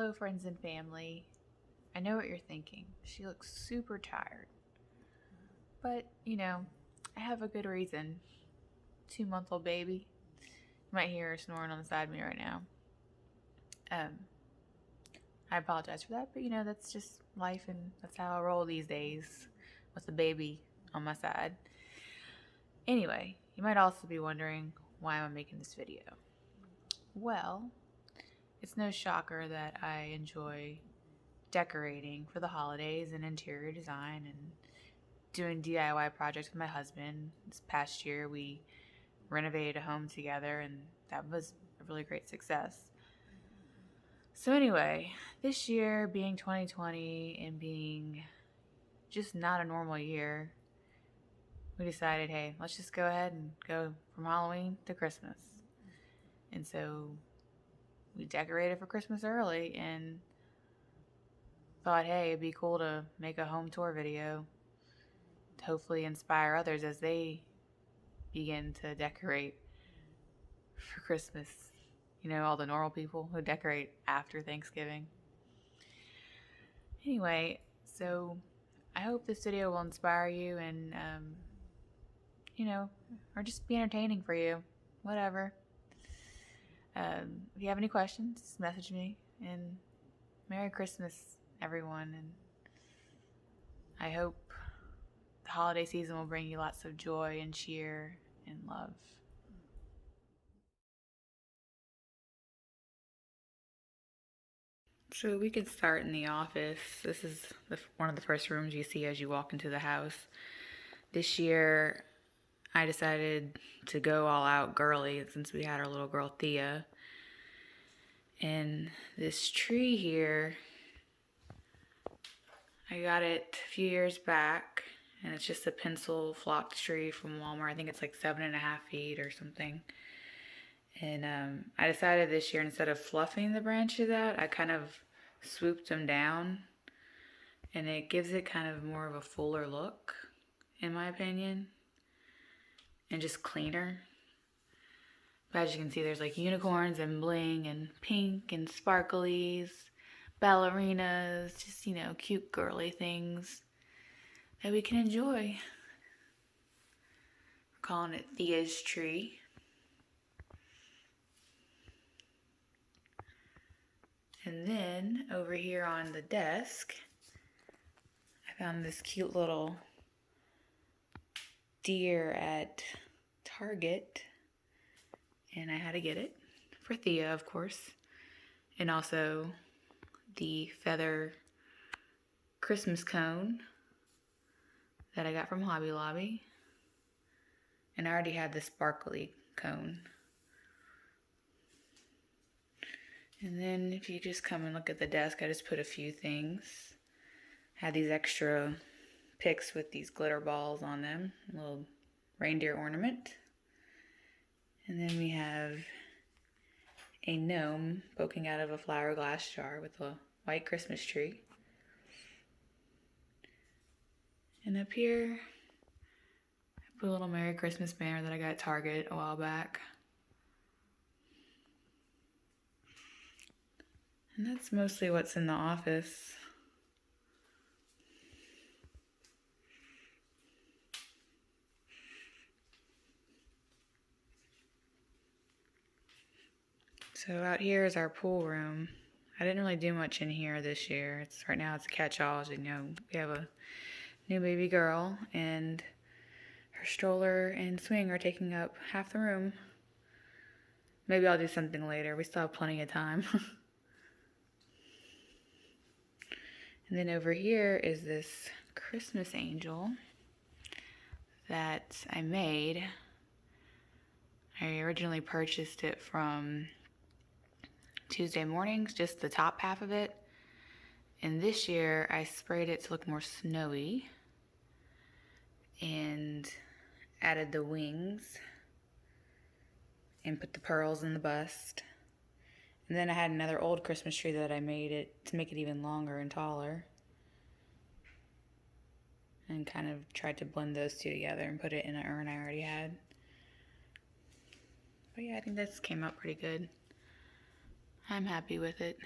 Hello, friends and family. I know what you're thinking. She looks super tired. But, I have a good reason. 2-month-old baby. You might hear her snoring on the side of me right now. Um, I apologize for that, but that's just life and that's how I roll these days with the baby on my side. Anyway, you might also be wondering why I'm making this video. Well, it's no shocker that I enjoy decorating for the holidays and interior design and doing DIY projects with my husband. This past year we renovated a home together and that was a really great success. So anyway, this year being 2020 and being just not a normal year, we decided, hey, let's just go ahead and go from Halloween to Christmas. And so we decorated for Christmas early and thought, hey, it'd be cool to make a home tour video to hopefully inspire others as they begin to decorate for Christmas. All the normal people who decorate after Thanksgiving. Anyway, so I hope this video will inspire you and, or just be entertaining for you. Whatever. If you have any questions, just message me. And Merry Christmas, everyone. And I hope the holiday season will bring you lots of joy and cheer and love. So we could start in the office. This is one of the first rooms you see as you walk into the house. This year, I decided to go all out girly since we had our little girl Thea. And this tree here, I got it a few years back, and it's just a pencil flocked tree from Walmart. I think it's like 7.5 feet or something. And I decided this year, instead of fluffing the branches out, I kind of swooped them down, and it gives it kind of more of a fuller look, in my opinion, and just cleaner. But as you can see, there's like unicorns and bling and pink and sparklies, ballerinas, just, cute girly things that we can enjoy. We're calling it Thea's tree. And then over here on the desk, I found this cute little deer at Target, and I had to get it for Thea, of course, and also the feather Christmas cone that I got from Hobby Lobby, and I already had the sparkly cone. And then if you just come and look at the desk, I just put a few things. Had these extra picks with these glitter balls on them, a little reindeer ornament. And then we have a gnome poking out of a flower glass jar with a white Christmas tree. And up here, I put a little Merry Christmas banner that I got at Target a while back. And that's mostly what's in the office. So out here is our pool room. I didn't really do much in here this year. Right now it's a catch-all. As you know, we have a new baby girl and her stroller and swing are taking up half the room. Maybe I'll do something later. We still have plenty of time. And then over here is this Christmas angel that I made. I originally purchased it from Tuesday Mornings, just the top half of it. And this year I sprayed it to look more snowy and added the wings and put the pearls in the bust. And then I had another old Christmas tree that I made it to make it even longer and taller. And kind of tried to blend those two together and put it in an urn I already had. But yeah, I think this came out pretty good. I'm happy with it.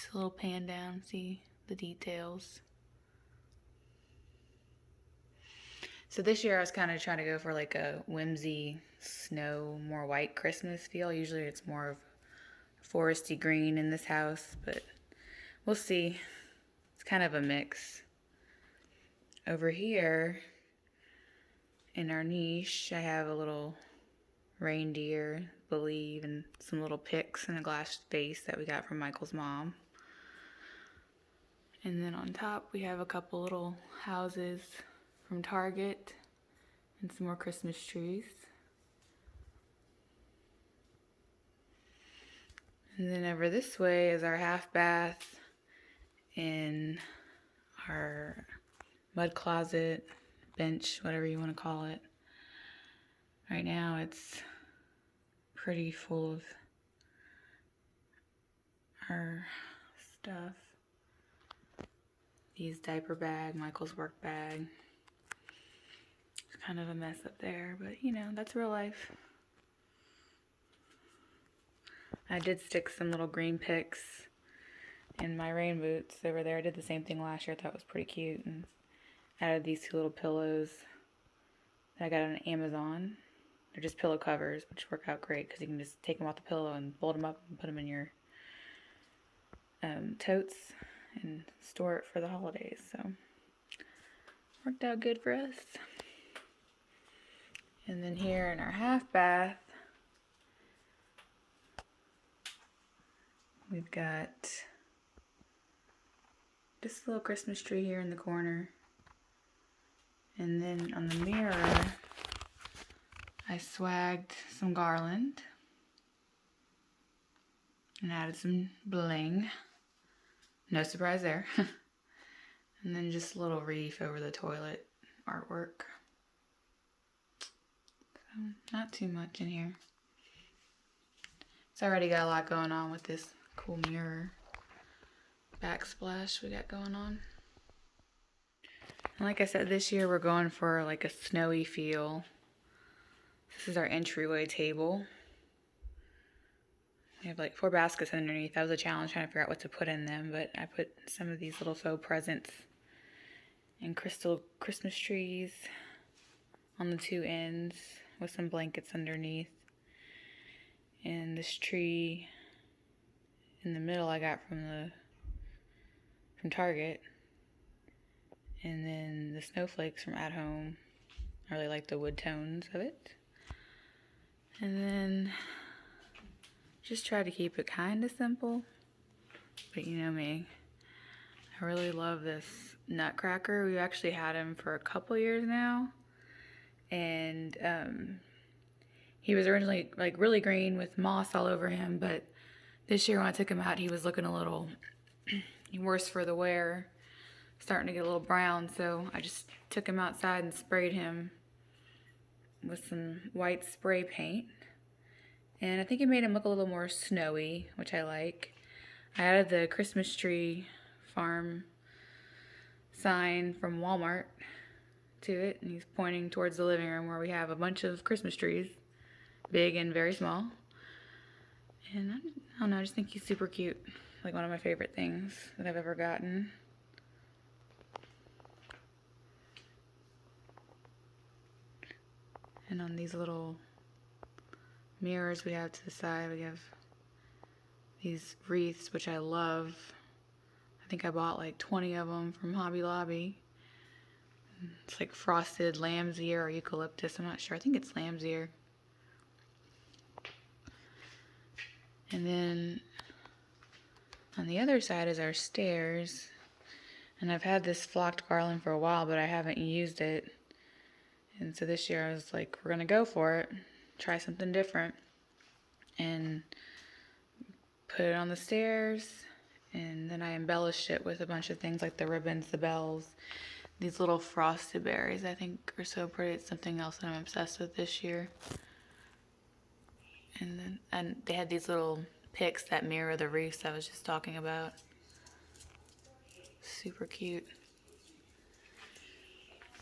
Just a little pan down, see the details. So this year I was kind of trying to go for like a whimsy snow, more white Christmas feel. Usually it's more of foresty green in this house, but we'll see. It's kind of a mix. Over here in our niche, I have a little reindeer, believe, and some little pics in a glass vase that we got from Michael's mom. And then on top we have a couple little houses from Target and some more Christmas trees. And then over this way is our half bath and our mud closet, bench, whatever you want to call it. Right now it's pretty full of our stuff. These diaper bag, Michael's work bag. It's kind of a mess up there, but you know, that's real life. I did stick some little green picks in my rain boots over there. I did the same thing last year. I thought it was pretty cute, and added these two little pillows that I got on Amazon. They're just pillow covers, which work out great because you can just take them off the pillow and fold them up and put them in your totes and store it for the holidays. So worked out good for us. And then here in our half bath, we've got just a little Christmas tree here in the corner. And then on the mirror, I swagged some garland and added some bling. No surprise there. And then just a little wreath over the toilet artwork. So not too much in here. It's already got a lot going on with this cool mirror backsplash we got going on. And like I said, this year we're going for like a snowy feel. This is our entryway table. We have like 4 baskets underneath. That was a challenge trying to figure out what to put in them, but I put some of these little faux presents and crystal Christmas trees on the 2 ends with some blankets underneath. And this tree in the middle I got from Target. And then the snowflakes from At Home. I really like the wood tones of it. And then just try to keep it kind of simple. But you know me. I really love this nutcracker. We've actually had him for a couple years now. And he was originally like really green with moss all over him. But this year when I took him out, he was looking a little worse for the wear. Starting to get a little brown. So I just took him outside and sprayed him with some white spray paint. And I think it made him look a little more snowy, which I like. I added the Christmas tree farm sign from Walmart to it. And he's pointing towards the living room where we have a bunch of Christmas trees. Big and very small. And I don't know, I just think he's super cute. Like one of my favorite things that I've ever gotten. And on these little mirrors we have to the side, we have these wreaths, which I love. I think I bought like 20 of them from Hobby Lobby. It's like frosted lamb's ear or eucalyptus, I'm not sure. I think it's lamb's ear. And then on the other side is our stairs. And I've had this flocked garland for a while, but I haven't used it. And so this year I was like, we're going to go for it. Try something different. And put it on the stairs. And then I embellished it with a bunch of things like the ribbons, the bells. These little frosted berries I think are so pretty. It's something else that I'm obsessed with this year. And they had these little picks that mirror the wreaths I was just talking about. Super cute.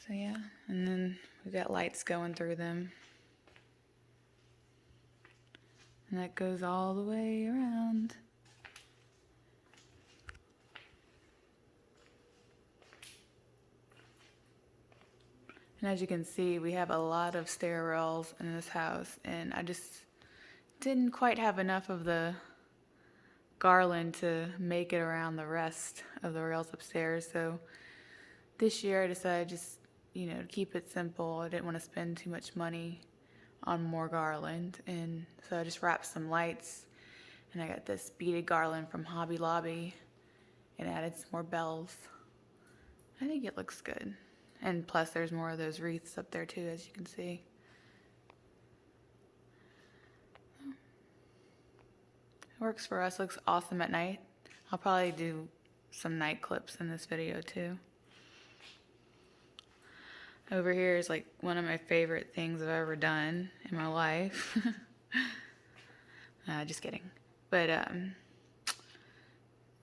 So yeah, and then we've got lights going through them. And that goes all the way around. And as you can see, we have a lot of stair rails in this house, and I just didn't quite have enough of the garland to make it around the rest of the rails upstairs. So this year I decided just, to keep it simple. I didn't want to spend too much money on more garland, and so I just wrapped some lights, and I got this beaded garland from Hobby Lobby and added some more bells. I think it looks good. And plus there's more of those wreaths up there too, as you can see. It works for us, looks awesome at night. I'll probably do some night clips in this video too. Over here is like one of my favorite things I've ever done in my life. Just kidding. But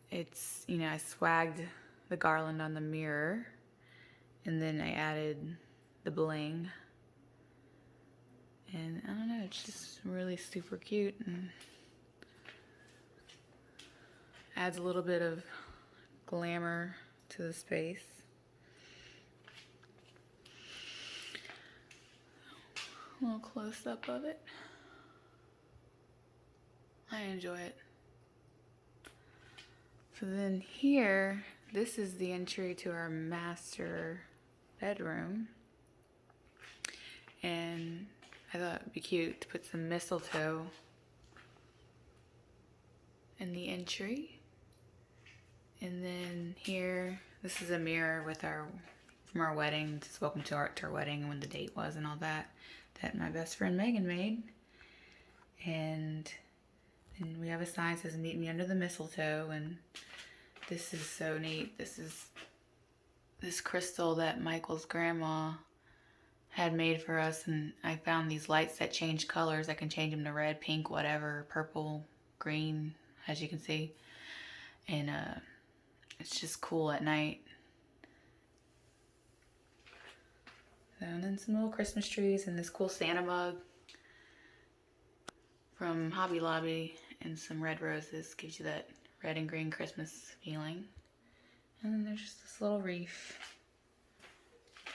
it's, I swagged the garland on the mirror, and then I added the bling. And I don't know, it's just really super cute and adds a little bit of glamour to the space. A little close up of it. I enjoy it. So then here, this is the entry to our master bedroom. And I thought it'd be cute to put some mistletoe in the entry. And then here, this is a mirror with from our wedding. It's welcome to our wedding and when the date was and all that my best friend Megan made. And we have a sign that says meet me under the mistletoe, and this is so neat. This is this crystal that Michael's grandma had made for us, and I found these lights that change colors. I can change them to red, pink, whatever, purple, green, as you can see. And it's just cool at night. And then some little Christmas trees and this cool Santa mug from Hobby Lobby, and some red roses. Gives you that red and green Christmas feeling. And then there's just this little wreath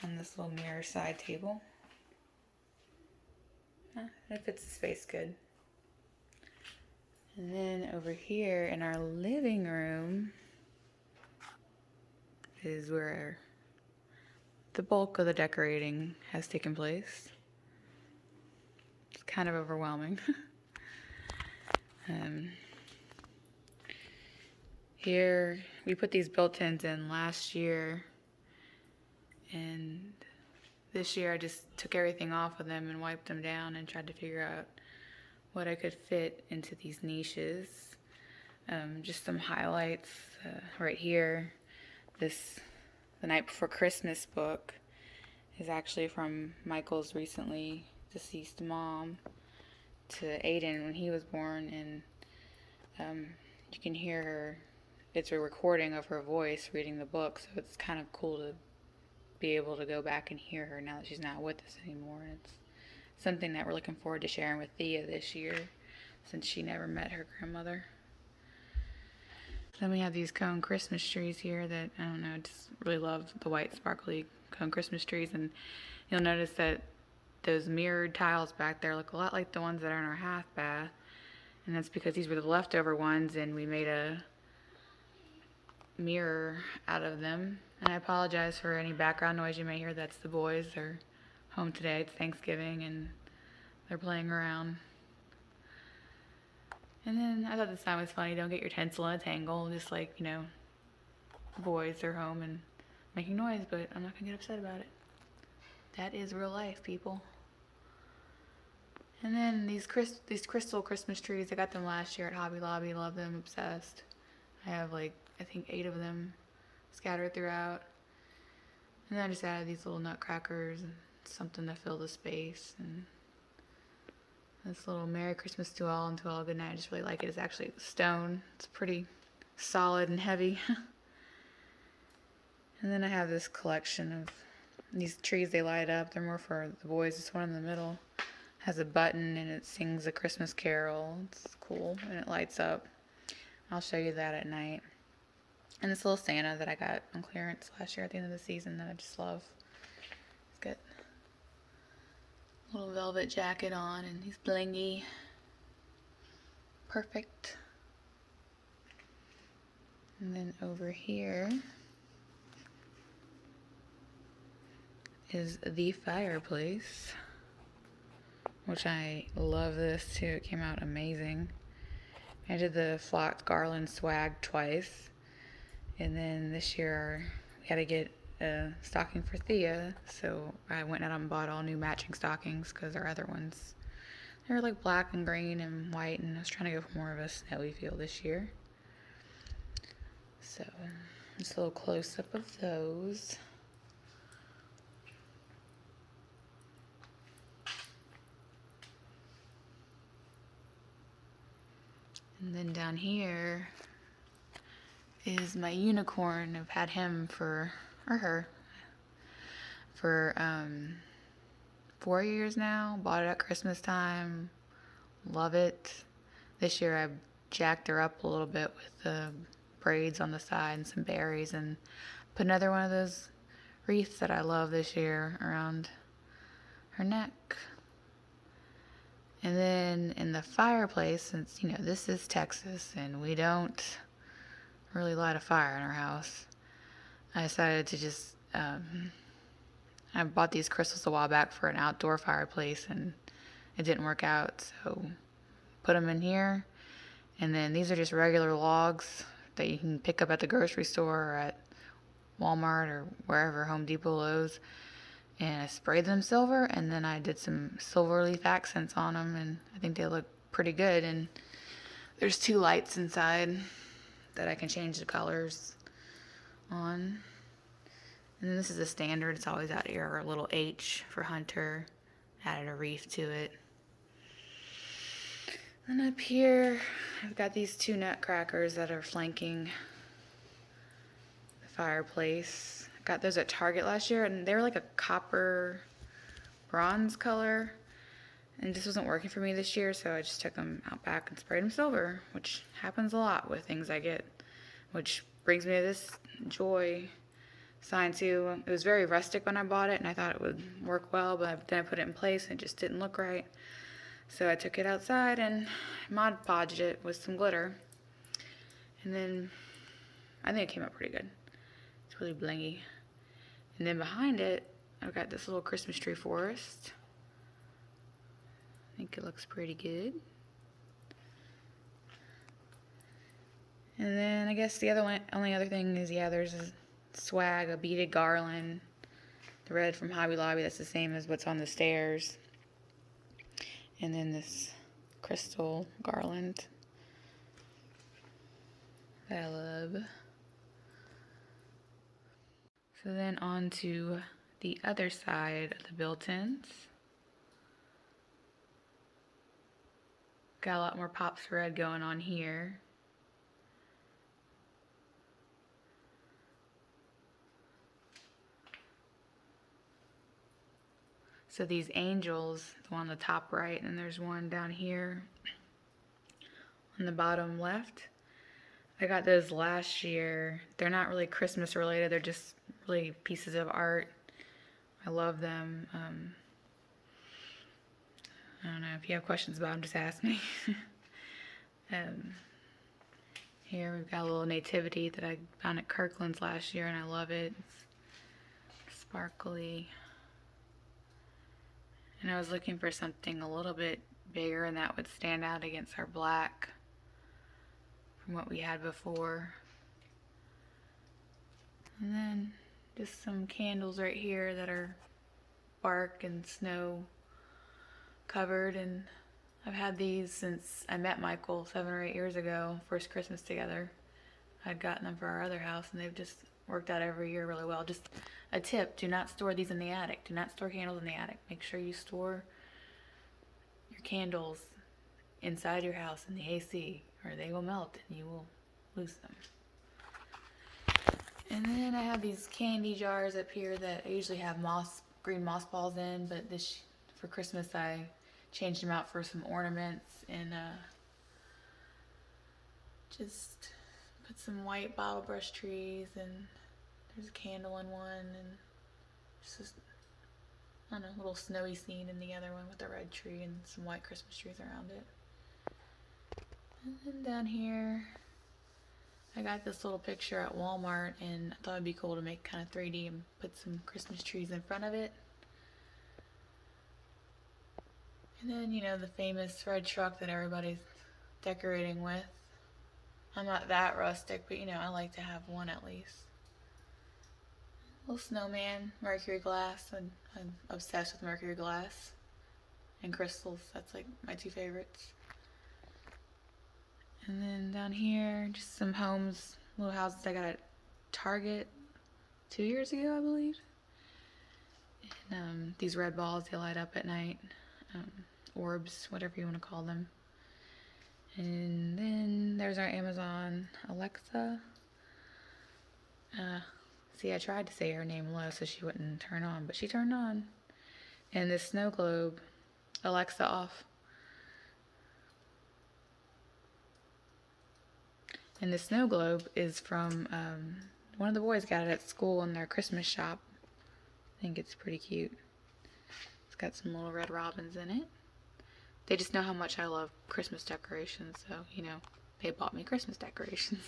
on this little mirror side table. It fits the space good. And then over here in our living room is where the bulk of the decorating has taken place. It's kind of overwhelming. Here, we put these built-ins in last year, and this year I just took everything off of them and wiped them down and tried to figure out what I could fit into these niches. Just some highlights right here. The Night Before Christmas book is actually from Michael's recently deceased mom to Aiden when he was born, and you can hear her. It's a recording of her voice reading the book, so it's kind of cool to be able to go back and hear her now that she's not with us anymore. And it's something that we're looking forward to sharing with Thea this year, since she never met her grandmother. Then we have these cone Christmas trees here that, I don't know, I just really love the white sparkly cone Christmas trees. And you'll notice that those mirrored tiles back there look a lot like the ones that are in our half bath. And that's because these were the leftover ones, and we made a mirror out of them. And I apologize for any background noise you may hear. That's the boys. They're home today. It's Thanksgiving, and they're playing around. And then I thought this sign was funny. Don't get your tinsel in a tangle. Just like, boys are home and making noise, but I'm not going to get upset about it. That is real life, people. And then these crystal Christmas trees, I got them last year at Hobby Lobby. Love them, obsessed. I have I think 8 of them scattered throughout. And then I just added these little nutcrackers and something to fill the space. And this little Merry Christmas to all and to all good night. I just really like it. It's actually stone. It's pretty solid and heavy. And then I have this collection of these trees. They light up. They're more for the boys. This one in the middle has a button and it sings a Christmas carol. It's cool and it lights up. I'll show you that at night. And this little Santa that I got on clearance last year at the end of the season that I just love. It's good. little velvet jacket on, and he's blingy. Perfect. And then over here is the fireplace, which I love this too. It came out amazing. I did the flocked garland swag twice, and then this year we had to get a stocking for Thea, so I went out and bought all new matching stockings because our other ones, they were like black and green and white, and I was trying to go for more of a snowy feel this year. So just a little close-up of those. And then down here is my unicorn. I've had him or her for 4 years now. Bought it at Christmas time. Love it. This year I jacked her up a little bit with the braids on the side and some berries, and put another one of those wreaths that I love this year around her neck. And then in the fireplace, since, you know, this is Texas and we don't really light a fire in our house, I decided to just, I bought these crystals a while back for an outdoor fireplace, and it didn't work out, so put them in here. And then these are just regular logs that you can pick up at the grocery store or at Walmart or wherever, Home Depot, Lowe's. And I sprayed them silver, and then I did some silver leaf accents on them, and I think they look pretty good. And there's 2 lights inside that I can change the colors on. And then this is a standard. It's always out here, a little H for Hunter. Added a wreath to it. And up here, I've got these 2 nutcrackers that are flanking the fireplace. Got those at Target last year, and they were like a copper bronze color, and it just wasn't working for me this year, so I just took them out back and sprayed them silver, which happens a lot with things I get, which brings me to this joy sign too. It was very rustic when I bought it, and I thought it would work well, but then I put it in place and it just didn't look right, so I took it outside and Mod Podged it with some glitter, and then I think it came out pretty good. It's really blingy. And then behind it, I've got this little Christmas tree forest. I think it looks pretty good. And then I guess the only other thing is, yeah, there's a swag, a beaded garland. The red from Hobby Lobby, that's the same as what's on the stairs. And then this crystal garland that I love. So then on to the other side of the built-ins. Got a lot more pops red going on here. So these angels, the one on the top right, and there's one down here on the bottom left. I got those last year. They're not really Christmas related, they're just really pieces of art. I love them. I don't know, if you have questions about them, just ask me. Here we've got a little nativity that I found at Kirkland's last year, and I love it. It's sparkly. And I was looking for something a little bit bigger and that would stand out against our black from what we had before. And then just some candles right here that are bark and snow covered, and I've had these since I met Michael 7 or 8 years ago, first Christmas together. I'd gotten them for our other house, and they've just worked out every year really well. Just a tip, do not store these in the attic. Do not store candles in the attic. Make sure you store your candles inside your house in the AC, or they will melt and you will lose them. And then I have these candy jars up here that I usually have green moss balls in, but for Christmas I changed them out for some ornaments, and just put some white bottle brush trees, and there's a candle in one, and just I don't know, little snowy scene in the other one with a red tree and some white Christmas trees around it. And then down here, I got this little picture at Walmart, and I thought it'd be cool to make kind of 3D and put some Christmas trees in front of it. And then, you know, the famous red truck that everybody's decorating with. I'm not that rustic, but you know, I like to have one at least. Little snowman, mercury glass. I'm obsessed with mercury glass and crystals. That's like my two favorites. And then down here, just some homes, little houses I got at Target 2 years ago, I believe. And these red balls, they light up at night. Orbs, whatever you want to call them. And then there's our Amazon Alexa. See, I tried to say her name low so she wouldn't turn on, but she turned on. And this snow globe, Alexa off. And the snow globe is from one of the boys got it at school in their Christmas shop. I think it's pretty cute. It's got some little red robins in it. They just know how much I love Christmas decorations, so, you know, they bought me Christmas decorations.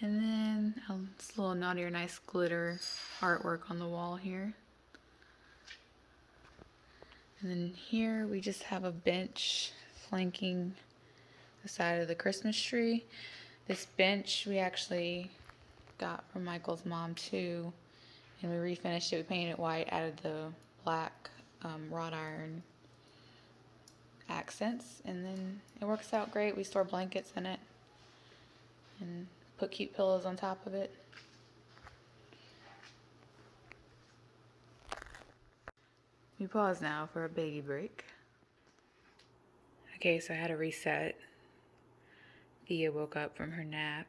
And then this little naughty or nice glitter artwork on the wall here. And then here we just have a bench flanking the side of the Christmas tree. This bench we actually got from Michael's mom too, and we refinished it. We painted it white, added the black wrought iron accents, and then it works out great. We store blankets in it and put cute pillows on top of it. We pause now for a baby break. Okay, so I had a reset. Thea woke up from her nap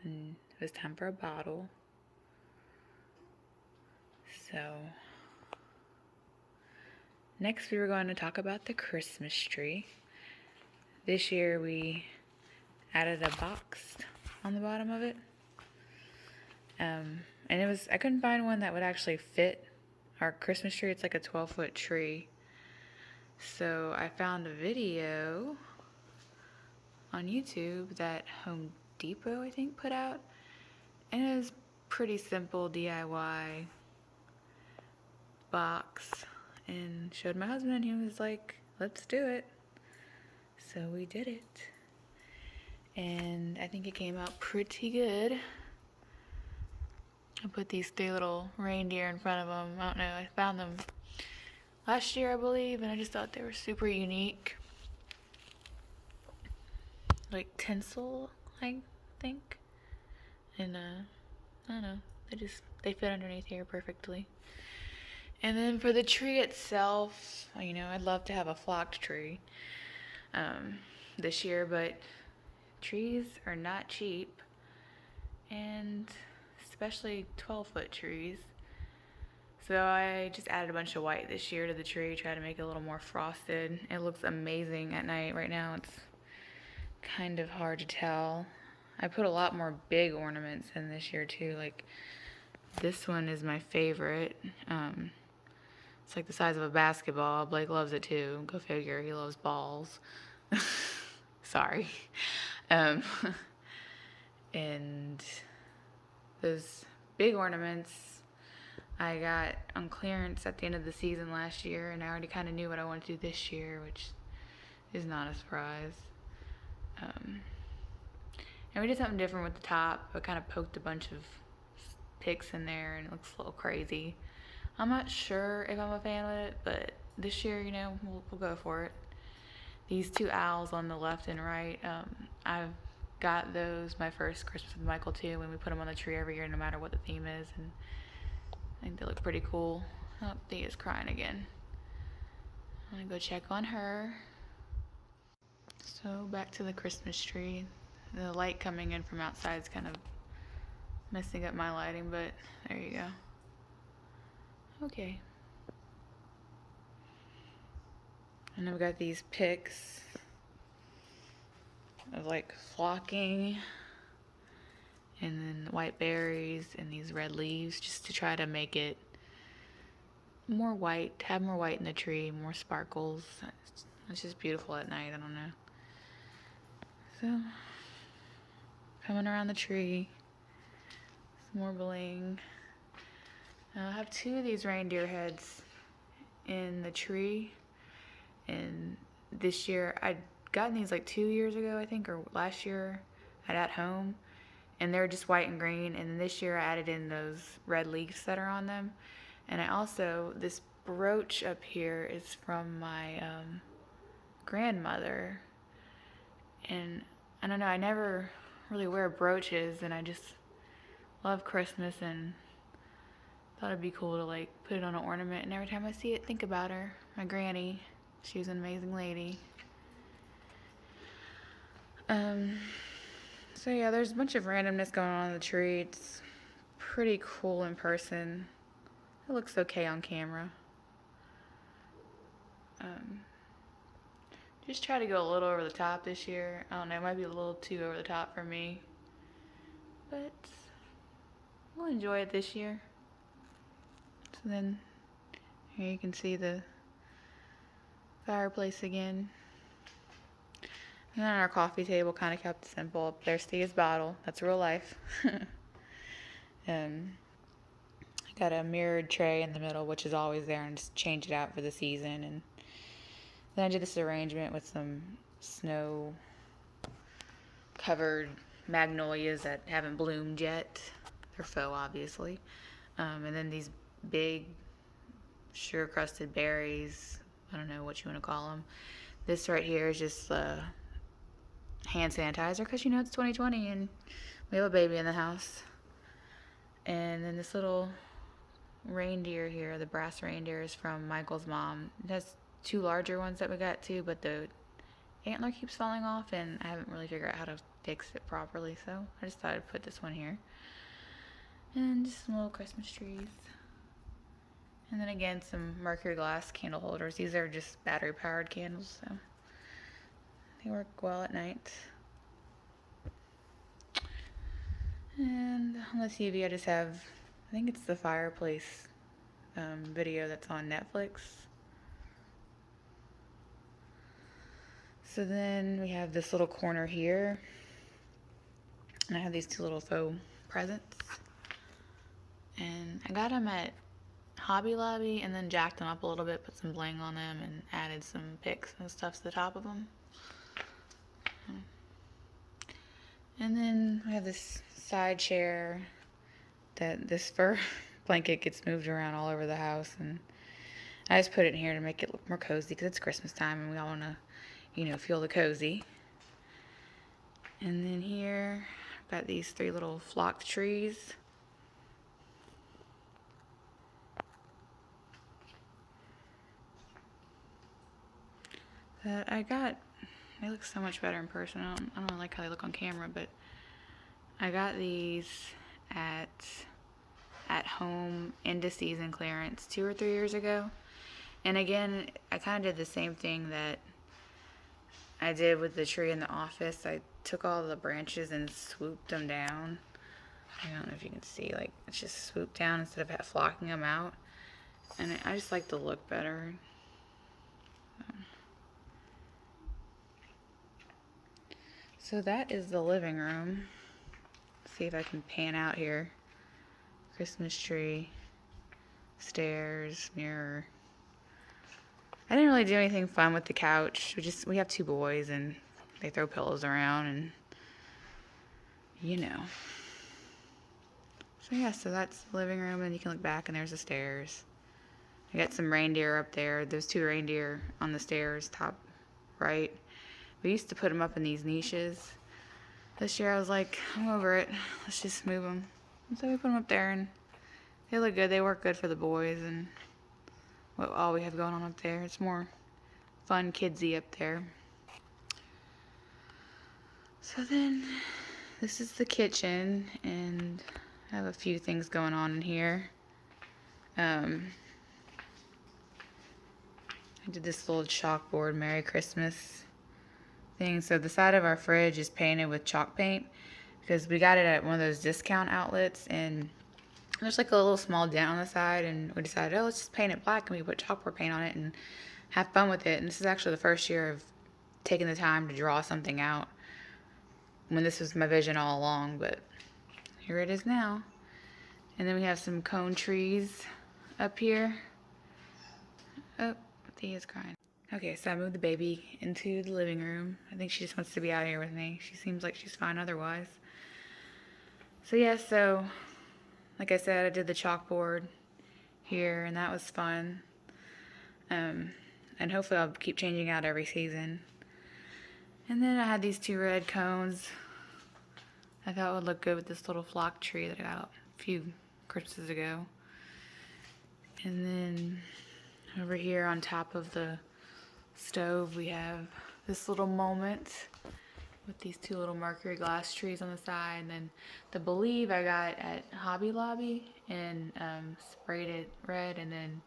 and it was time for a bottle. So next we were going to talk about the Christmas tree. This year we added a box on the bottom of it. And I couldn't find one that would actually fit our Christmas tree. It's like a 12-foot tree. So I found a video on YouTube that Home Depot, I think, put out. And it was pretty simple DIY box. And showed my husband and he was like, let's do it. So we did it. And I think it came out pretty good. I put these 3 little reindeer in front of them. I don't know, I found them last year, I believe, and I just thought they were super unique. Like tinsel, I think. And I don't know, they fit underneath here perfectly. And then for the tree itself, you know, I'd love to have a flocked tree this year, but trees are not cheap, and especially 12-foot trees. So I just added a bunch of white this year to the tree, try to make it a little more frosted. It looks amazing at night. Right now it's kind of hard to tell. I put a lot more big ornaments in this year too. Like this one is my favorite. It's like the size of a basketball. Blake loves it too. Go figure, he loves balls. Sorry. And those big ornaments I got on clearance at the end of the season last year, and I already kind of knew what I wanted to do this year, which is not a surprise. And we did something different with the top. I kind of poked a bunch of picks in there, and it looks a little crazy. I'm not sure if I'm a fan of it, but this year, you know, we'll go for it. These 2 owls on the left and right, I've got those my first Christmas with Michael too, when we put them on the tree every year no matter what the theme is, and I think they look pretty cool. Oh, Thea's crying again. I'm gonna go check on her. So back to the Christmas tree. The light coming in from outside is kind of messing up my lighting, but there you go. Okay. And I've got these pics of like flocking and then white berries and these red leaves, just to try to make it more white, have more white in the tree, more sparkles. It's just beautiful at night. I don't know. So, coming around the tree, some more bling. I have 2 of these reindeer heads in the tree, and this year I'd gotten these like 2 years ago, I think, or last year at home, and they're just white and green. And then this year I added in those red leaves that are on them. And I also, this brooch up here is from my grandmother, and I don't know, I never really wear brooches, and I just love Christmas and thought it'd be cool to like put it on an ornament, and every time I see it, think about her, my granny. She was an amazing lady. So yeah, there's a bunch of randomness going on in the tree. It's pretty cool in person. It looks okay on camera. Just try to go a little over the top this year. I don't know, it might be a little too over the top for me, but we'll enjoy it this year. So then here you can see the fireplace again. And then our coffee table, kind of kept it simple. Up there's Steve's bottle. That's real life. I got a mirrored tray in the middle, which is always there, and just change it out for the season. And then I did this arrangement with some snow-covered magnolias that haven't bloomed yet. They're faux, obviously. And then these big sugar-crusted berries. I don't know what you want to call them. This right here is just hand sanitizer, because you know it's 2020 and we have a baby in the house. And then this little reindeer here, the brass reindeer, is from Michael's mom. It has 2 larger ones that we got too, but the antler keeps falling off, and I haven't really figured out how to fix it properly, so I just thought I'd put this one here. And just some little Christmas trees. And then again, some mercury glass candle holders. These are just battery powered candles, so they work well at night. And on the TV, I just have, I think it's the fireplace video that's on Netflix. So then we have this little corner here, and I have these 2 little faux presents, and I got them at Hobby Lobby and then jacked them up a little bit, put some bling on them, and added some picks and stuff to the top of them. And then we have this side chair that this fur blanket gets moved around all over the house, and I just put it in here to make it look more cozy because it's Christmas time and we all want to, you know, feel the cozy. And then here I've got these 3 little flocked trees. That I got. They look so much better in person. I don't really like how they look on camera, but I got these at home end of season clearance 2 or 3 years ago. And again, I kind of did the same thing that I did with the tree in the office. I took all the branches and swooped them down. I don't know if you can see, like, it's just swooped down instead of flocking them out. And I just like the look better. So that is the living room. Let's see if I can pan out here. Christmas tree, stairs, mirror. I didn't really do anything fun with the couch. We have 2 boys and they throw pillows around and, you know. So yeah, so that's the living room, and you can look back and there's the stairs. I got some reindeer up there. There's 2 reindeer on the stairs, top right. We used to put them up in these niches. This year I was like, I'm over it. Let's just move them. And so we put them up there, and they look good. They work good for the boys and what all we have going on up there. It's more fun, kidsy up there. So then this is the kitchen, and I have a few things going on in here. I did this little chalkboard Merry Christmas thing. So the side of our fridge is painted with chalk paint because we got it at one of those discount outlets, and there's like a little small dent on the side, and we decided, oh, let's just paint it black, and we put chalkboard paint on it and have fun with it. And this is actually the first year of taking the time to draw something out, when this was my vision all along, but here it is now. And then we have some cone trees up here. Oh, Thea's crying. Okay, so I moved the baby into the living room. I think she just wants to be out here with me. She seems like she's fine otherwise. So yeah, so like I said, I did the chalkboard here, and that was fun. And hopefully I'll keep changing out every season. And then I had these 2 red cones I thought would look good with this little flock tree that I got a few Christmases ago. And then over here on top of the stove we have this little moment with these 2 little mercury glass trees on the side, and then the Believe I got at Hobby Lobby and sprayed it red and then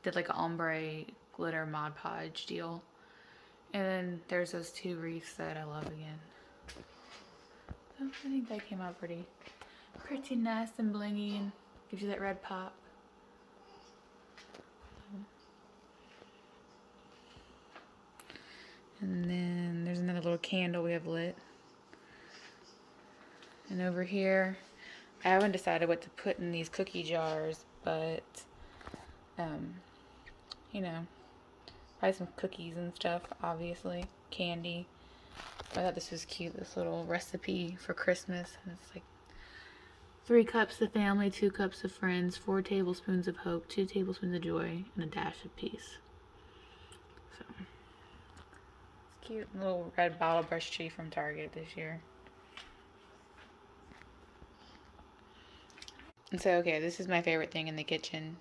did like an ombre glitter Mod Podge deal. And then there's those 2 wreaths that I love again. So I think that came out pretty nice and blingy and gives you that red pop. And then there's another little candle we have lit. And over here, I haven't decided what to put in these cookie jars, but, you know, probably some cookies and stuff, obviously, candy. I thought this was cute, this little recipe for Christmas. And it's like 3 cups of family, 2 cups of friends, 4 tablespoons of hope, 2 tablespoons of joy, and a dash of peace. So, it's cute. Little red bottle brush tree from Target this year. And so, okay, this is my favorite thing in the kitchen.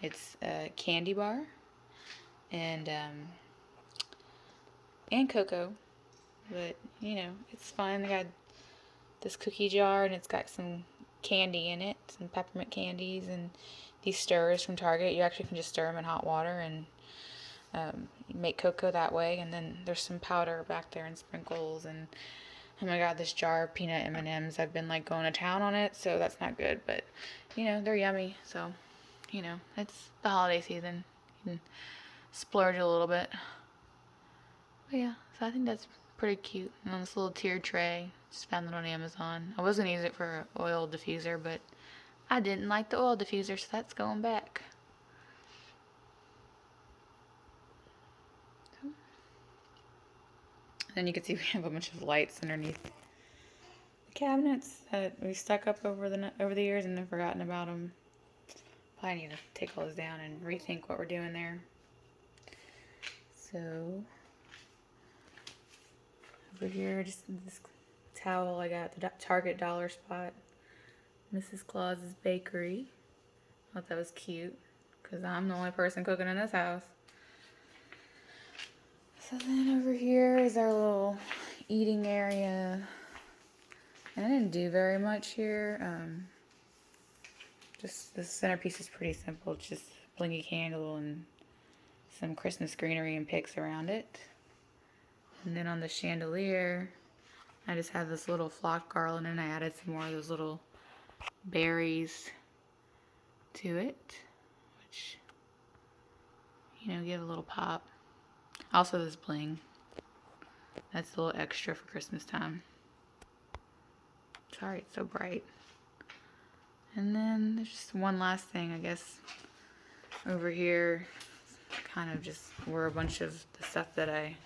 It's a candy bar and cocoa, but you know, it's fun. I got this cookie jar and it's got some candy in it, some peppermint candies, and these stirrers from Target. You actually can just stir them in hot water and make cocoa that way. And then there's some powder back there and sprinkles, and oh my god, this jar of peanut M&Ms. I've been like going to town on it, so that's not good, but you know, they're yummy. So, you know, it's the holiday season. You can splurge a little bit. But yeah, so I think that's pretty cute. And on this little tiered tray, just found it on Amazon. I was gonna use it for an oil diffuser, but I didn't like the oil diffuser, so that's going back. Then you can see we have a bunch of lights underneath the cabinets that we stuck up over the years and then forgotten about them. Probably need to take all those down and rethink what we're doing there. So over here, just this towel I got at the Target dollar spot. Mrs. Claus's Bakery. I thought that was cute because I'm the only person cooking in this house. So then over here is our little eating area. And I didn't do very much here. Just the centerpiece is pretty simple. It's just a blingy candle and some Christmas greenery and picks around it. And then on the chandelier, I just have this little flock garland, and I added some more of those little berries to it, which, you know, give a little pop. Also this bling. That's a little extra for Christmas time. Sorry, it's so bright. And then there's just one last thing, I guess. Over here, kind of just where a bunch of the stuff that I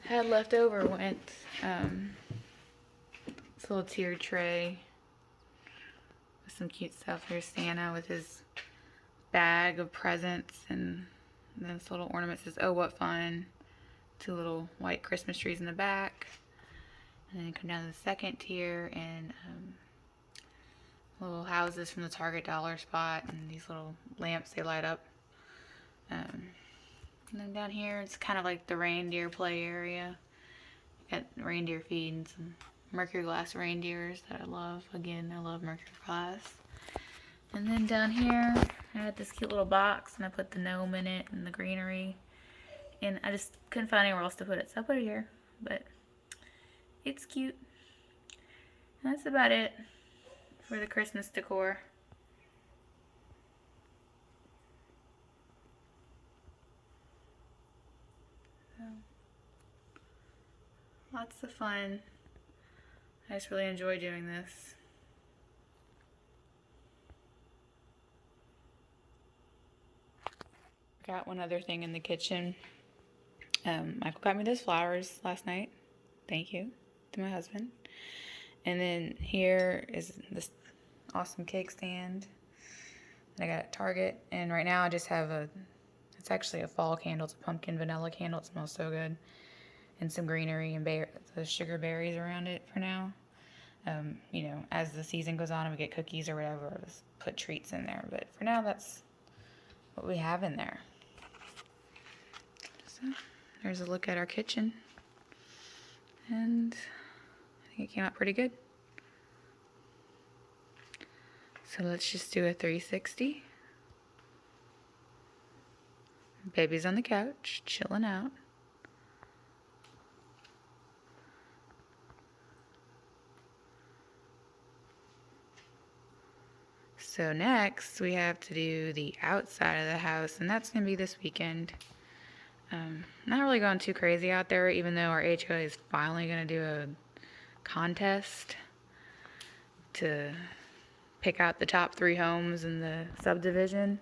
had left over went. This little tiered tray with some cute stuff. Here's Santa with his bag of presents, and this little ornament says, "Oh, what fun." 2 little white Christmas trees in the back. And then you come down to the second tier, and little houses from the Target dollar spot, and these little lamps they light up. And then down here, it's kind of like the reindeer play area. Got reindeer feed and some mercury glass reindeers that I love. Again, I love mercury glass. And then down here, I had this cute little box, and I put the gnome in it and the greenery. And I just couldn't find anywhere else to put it, so I put it here. But it's cute. That's about it for the Christmas decor. So, lots of fun. I just really enjoy doing this. Got one other thing in the kitchen. Michael got me those flowers last night. Thank you to my husband. And then here is this awesome cake stand that I got at Target. And right now I just have it's actually a fall candle. It's a pumpkin vanilla candle. It smells so good. And some greenery and the sugar berries around it for now. You know, as the season goes on and we get cookies or whatever, I'll just put treats in there. But for now, that's what we have in there. So there's a look at our kitchen. And I think it came out pretty good. So let's just do a 360. Baby's on the couch, chilling out. So next we have to do the outside of the house, and that's going to be this weekend. Not really going too crazy out there, even though our HOA is finally going to do a contest to pick out the top 3 homes in the subdivision.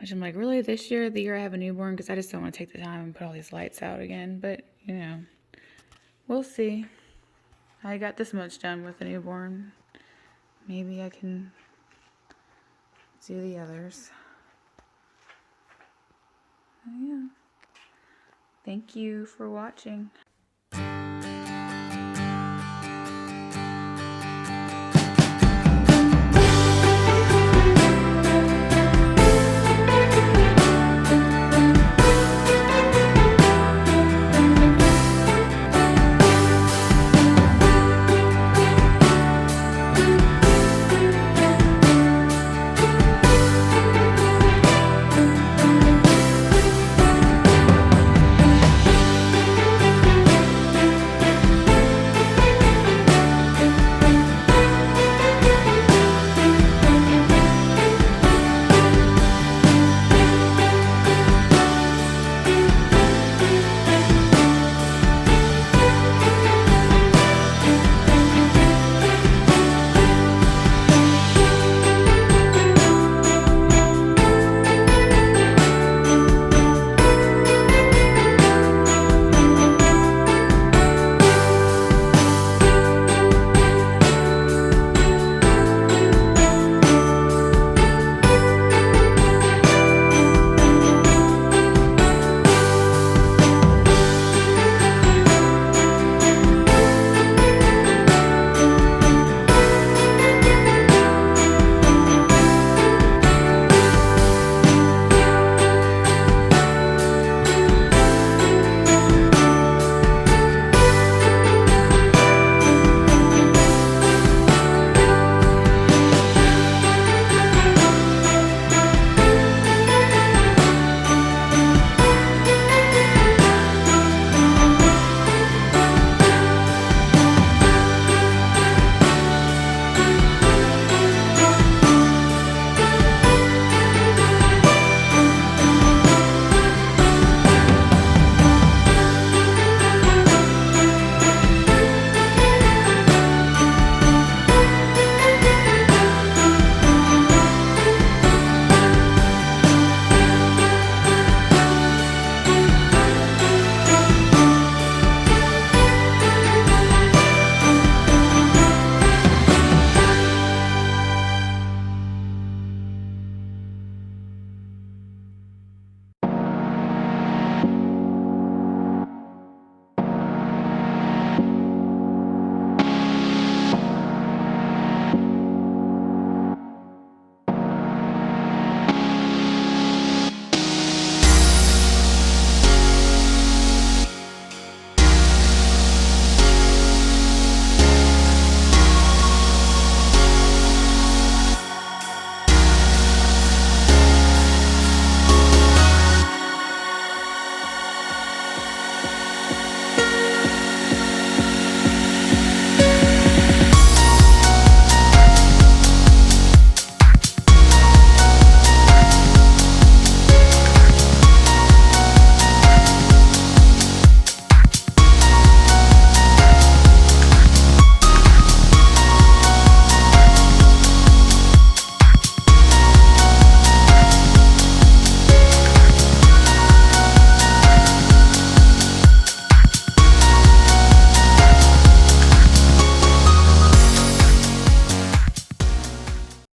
Which I'm like, really, this year, the year I have a newborn? Because I just don't want to take the time and put all these lights out again. But, you know, we'll see. I got this much done with a newborn. Maybe I can do the others. Yeah. Thank you for watching.